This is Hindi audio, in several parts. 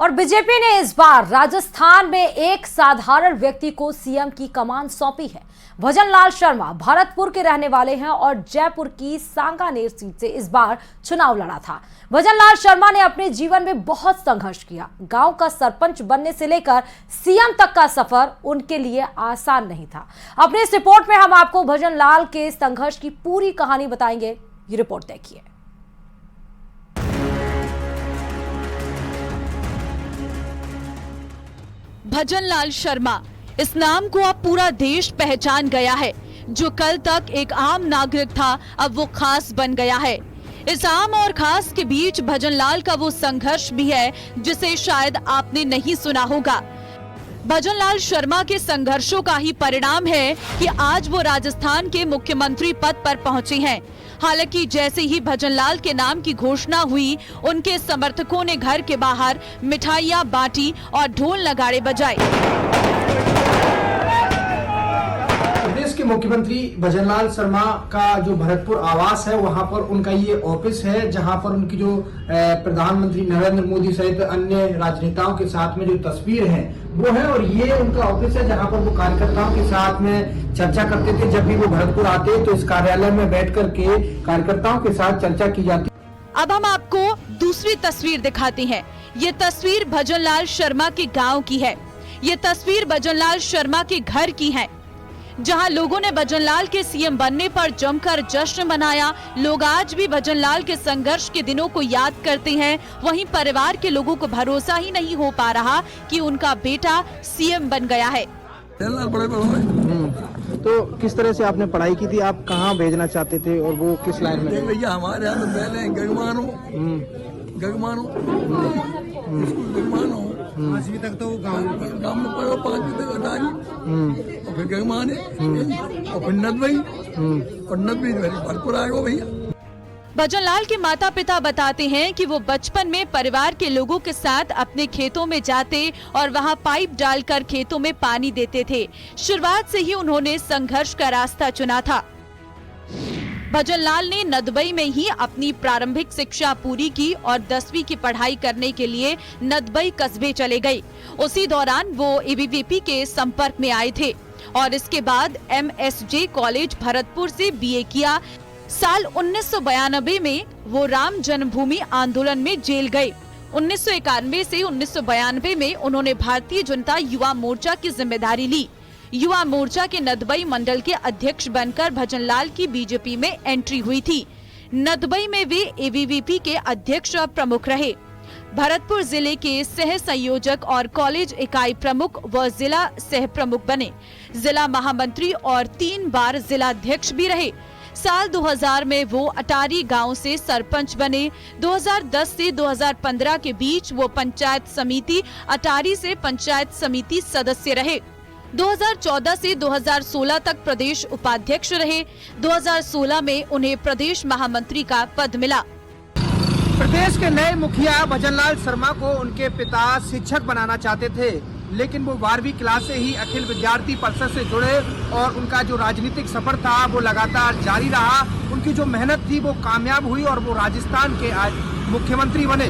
और बीजेपी ने इस बार राजस्थान में एक साधारण व्यक्ति को सीएम की कमान सौंपी है। भजनलाल शर्मा भरतपुर के रहने वाले हैं और जयपुर की सांगानेर सीट से इस बार चुनाव लड़ा था। भजनलाल शर्मा ने अपने जीवन में बहुत संघर्ष किया। गांव का सरपंच बनने से लेकर सीएम तक का सफर उनके लिए आसान नहीं था। अपने इस रिपोर्ट में हम आपको भजनलाल के संघर्ष की पूरी कहानी बताएंगे। ये रिपोर्ट देखिए। भजनलाल शर्मा, इस नाम को अब पूरा देश पहचान गया है। जो कल तक एक आम नागरिक था, अब वो खास बन गया है। इस आम और खास के बीच भजनलाल का वो संघर्ष भी है जिसे शायद आपने नहीं सुना होगा। भजनलाल शर्मा के संघर्षों का ही परिणाम है कि आज वो राजस्थान के मुख्यमंत्री पद पर पहुंचे हैं। हालांकि जैसे ही भजनलाल के नाम की घोषणा हुई, उनके समर्थकों ने घर के बाहर मिठाइयां बांटी और ढोल नगाड़े बजाए। प्रदेश के मुख्यमंत्री भजनलाल शर्मा का जो भरतपुर आवास है, वहां पर उनका ये ऑफिस है, जहां पर उनकी जो प्रधानमंत्री नरेंद्र मोदी सहित अन्य राजनेताओं के साथ में जो तस्वीर है वो है। और ये उनका ऑफिस है जहां पर वो कार्यकर्ताओं के साथ में चर्चा करते थे। जब भी वो भरतपुर आते तो इस कार्यालय में बैठ करके कार्यकर्ताओं के साथ चर्चा की जाती। अब हम आपको दूसरी तस्वीर दिखाते हैं। ये तस्वीर भजनलाल शर्मा के गाँव की है। ये तस्वीर भजनलाल शर्मा के घर की है, जहां लोगों ने भजनलाल के सीएम बनने पर जमकर जश्न मनाया। लोग आज भी भजनलाल के संघर्ष के दिनों को याद करते हैं। वहीं परिवार के लोगों को भरोसा ही नहीं हो पा रहा कि उनका बेटा सीएम बन गया है। तो किस तरह से आपने पढ़ाई की थी? आप कहाँ भेजना चाहते थे और वो किस लाइन में? भैया हमारे यहाँ तो पहले गगमानो स्कूल 5वीं तक तो गाँव में पढ़ो, 5वीं तक अटारी और फिर गगमाने और फिर नदवई और नदवई भरतपुर आ गए भैया। भजनलाल के माता पिता बताते हैं कि वो बचपन में परिवार के लोगों के साथ अपने खेतों में जाते और वहां पाइप डालकर खेतों में पानी देते थे। शुरुआत से ही उन्होंने संघर्ष का रास्ता चुना था। भजनलाल ने नदबई में ही अपनी प्रारंभिक शिक्षा पूरी की और 10वीं की पढ़ाई करने के लिए नदबई कस्बे चले गए। उसी दौरान वो एबीवीपी के संपर्क में आए थे और इसके बाद MSJ कॉलेज भरतपुर से BA किया। साल 1992 में वो राम जन्मभूमि आंदोलन में जेल गए। 1991 से 1992 में उन्होंने भारतीय जनता युवा मोर्चा की जिम्मेदारी ली। युवा मोर्चा के नदबई मंडल के अध्यक्ष बनकर भजनलाल की बीजेपी में एंट्री हुई थी। नदबई में वे एबीवीपी के अध्यक्ष और प्रमुख रहे। भरतपुर जिले के सह संयोजक और कॉलेज इकाई प्रमुख व जिला सह प्रमुख बने। जिला महामंत्री और 3 बार जिलाध्यक्ष भी रहे। साल 2000 में वो अटारी गांव से सरपंच बने। 2010 से 2015 के बीच वो पंचायत समिति अटारी से पंचायत समिति सदस्य रहे। 2014 से 2016 तक प्रदेश उपाध्यक्ष रहे। 2016 में उन्हें प्रदेश महामंत्री का पद मिला। प्रदेश के नए मुखिया भजनलाल शर्मा को उनके पिता शिक्षक बनाना चाहते थे, लेकिन वो 12वीं क्लास से ही अखिल विद्यार्थी परिषद से जुड़े और उनका जो राजनीतिक सफर था वो लगातार जारी रहा। उनकी जो मेहनत थी वो कामयाब हुई और वो राजस्थान के आज मुख्यमंत्री बने।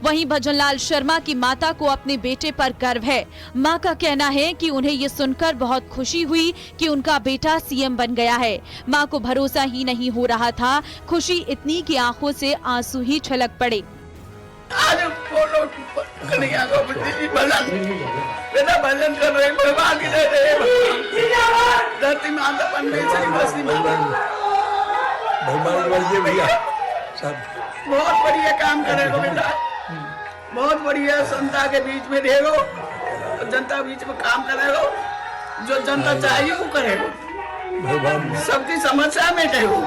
वहीं भजनलाल शर्मा की माता को अपने बेटे पर गर्व है। मां का कहना है कि उन्हें ये सुनकर बहुत खुशी हुई कि उनका बेटा सीएम बन गया है। मां को भरोसा ही नहीं हो रहा था। खुशी इतनी कि आंखों से आंसू ही छलक पड़े। आज फोटो कन्हैया को भजन कर रहे भगवान की धरती माता बनने से भगवान भैया सब बहुत बढ़िया काम करेगा बेटा, बहुत बढ़िया। जनता के बीच में रहेगो, जनता बीच में काम करेगो, जो जनता चाहिए वो करेगो, सबकी समस्या मिटेगो।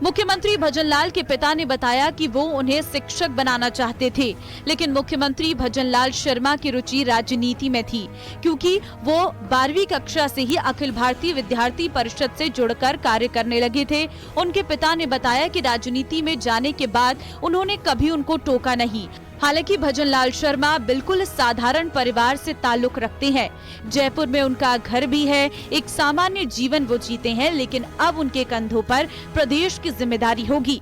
मुख्यमंत्री भजनलाल के पिता ने बताया कि वो उन्हें शिक्षक बनाना चाहते थे, लेकिन मुख्यमंत्री भजनलाल शर्मा की रुचि राजनीति में थी, क्योंकि वो 12वीं कक्षा से ही अखिल भारतीय विद्यार्थी परिषद से जुड़कर कार्य करने लगे थे। उनके पिता ने बताया कि राजनीति में जाने के बाद उन्होंने कभी उनको टोका नहीं। हालांकि भजनलाल शर्मा बिल्कुल साधारण परिवार से ताल्लुक रखते हैं। जयपुर में उनका घर भी है। एक सामान्य जीवन वो जीते हैं, लेकिन अब उनके कंधों पर प्रदेश की जिम्मेदारी होगी।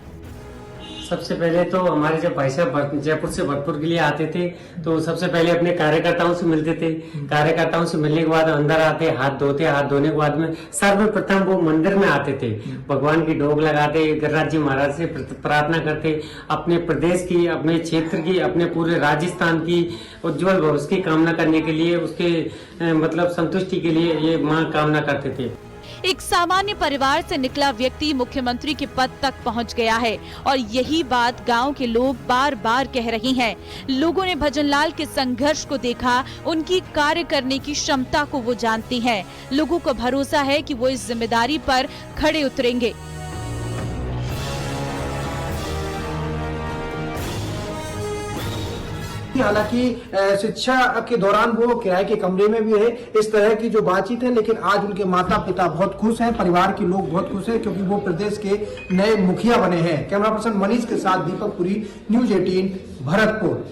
सबसे पहले तो हमारे जब भाई साहब जयपुर से भरतपुर के लिए आते थे तो सबसे पहले अपने कार्यकर्ताओं से मिलते थे। कार्यकर्ताओं से मिलने के बाद अंदर आते, हाथ धोते, हाथ धोने के बाद में सर्वप्रथम वो मंदिर में आते थे, भगवान की डोग लगाते, गिरिराज जी महाराज से प्रार्थना करते, अपने प्रदेश की, अपने क्षेत्र की, अपने पूरे राजस्थान की उज्जवल भविष्य की कामना करने के लिए, उसके मतलब संतुष्टि के लिए ये मां कामना करते थे। एक सामान्य परिवार से निकला व्यक्ति मुख्यमंत्री के पद तक पहुंच गया है और यही बात गांव के लोग बार बार कह रहे हैं। लोगों ने भजनलाल के संघर्ष को देखा, उनकी कार्य करने की क्षमता को वो जानते हैं। लोगों को भरोसा है कि वो इस जिम्मेदारी पर खड़े उतरेंगे। हालांकि शिक्षा के दौरान वो किराए के कमरे में भी रहे, इस तरह की जो बातचीत है, लेकिन आज उनके माता पिता बहुत खुश हैं, परिवार के लोग बहुत खुश हैं क्योंकि वो प्रदेश के नए मुखिया बने हैं। कैमरा पर्सन मनीष के साथ दीपक पुरी, न्यूज़ 18 भरतपुर।